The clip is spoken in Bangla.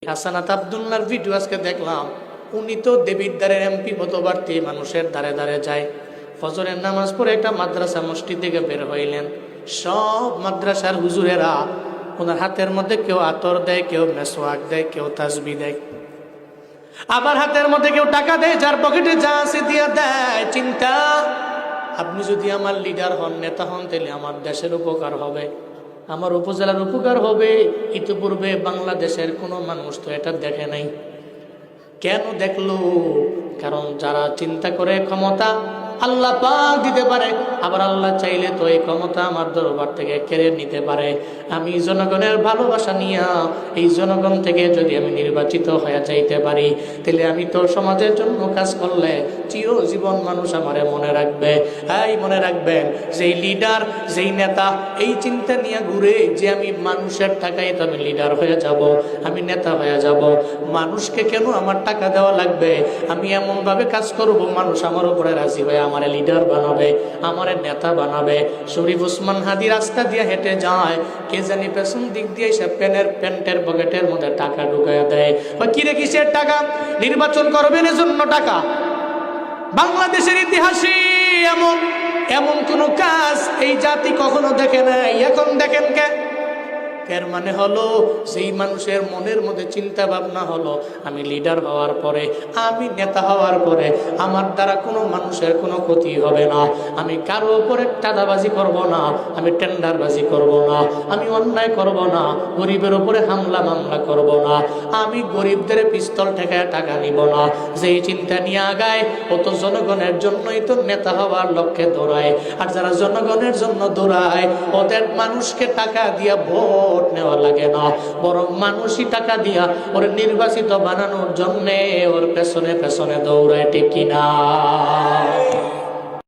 হাসানাত আব্দুল্লাহর ভিডিও আজকে দেখলাম। উনি তো দেবিদ্বারের এমপি পদপ্রার্থী, মানুষের দ্বারে দ্বারে যায়। ফজরের নামাজ পড়ে একটা মাদ্রাসা মসজিদ থেকে বের হইলেন। সব মাদ্রাসার হুজুরেরা ওনার হাতের মধ্যে কেউ আতর দেয়, কেউ মেসওয়াক দেয়, কেউ তাসবি দেয়, আবার হাতের মধ্যে কেউ টাকা দেয়, যার পকেটে যা আছে দিয়া দেয়। চিন্তা, আপনি যদি আমার লিডার হন, নেতা হন, তাহলে আমার দেশের উপকার হবে, আমার উপজেলার উপকার হবে। ইতিপূর্বে বাংলাদেশের কোনো মানুষ তো এটা দেখে নাই। কেন দেখলো? কারণ যারা চিন্তা করে ক্ষমতা আল্লাহ পাক দিতে পারে, আবার আল্লাহ চাইলে তো এই ক্ষমতা আমার দরবার থেকে কেড়ে নিতে পারে। আমি জনগণের ভালোবাসা নিয়ে এই জনগণ থেকে যদি আমি নির্বাচিত হয়ে যাইতে পারি, তাহলে আমি তো সমাজের জন্য কাজ করলে চিরজীবন মানুষ আমারে মনে রাখবে। এই মনে রাখবেন, যেই লিডার, যেই নেতা এই চিন্তা নিয়ে ঘুরে যে আমি মানুষের টাকায় তো আমি লিডার হয়ে যাব, আমি নেতা হয়ে যাব, মানুষকে কেন আমার টাকা দেওয়া লাগবে, আমি এমন ভাবে কাজ করব মানুষ আমার উপরে রাজি হয়ে আমার লিডার বানাবে, আমার নেতা বানাবে। শরীফ ওসমান হাদি রাস্তা দিয়ে হেঁটে যায়, কে জানি পেছন দিক দিয়ে সে প্যান্টের পকেটের মধ্যে টাকা ঢুকাইয়া দেয়। কি রে, কিসের টাকা? নির্বাচন করবেন এজন্য টাকা। বাংলাদেশের ইতিহাসে এমন এমন কোন কাজ এই জাতি কখনো দেখে নাই। এখন দেখেন কে? এর মানে হলো সেই মানুষের মনের মধ্যে চিন্তা ভাবনা হলো, আমি লিডার হওয়ার পরে, আমি নেতা হওয়ার পরে আমার দ্বারা কোনো মানুষের কোনো ক্ষতি হবে না, আমি কারো উপরে চাঁদাবাজি করব না, আমি টেন্ডারবাজি করব না, আমি অন্যায় করব না, গরিবের উপরে হামলা মামলা করব না, আমি গরিবদের পিস্তল ঠেকায় টাকা নিব না। যেই চিন্তা নিয়ে আগায় ও তো জনগণের জন্যই তো নেতা হওয়ার লক্ষ্যে দৌড়ায়। আর যারা জনগণের জন্য দৌড়ায়, ওদের মানুষকে টাকা দিয়া ভোট নেওয়া লাগে না, বরং মানুষই টাকা দিয়া ওর নির্বাচিত বানানোর জন্যে ওর পেছনে পেছনে দৌড়ায়। ঠিক কিনা?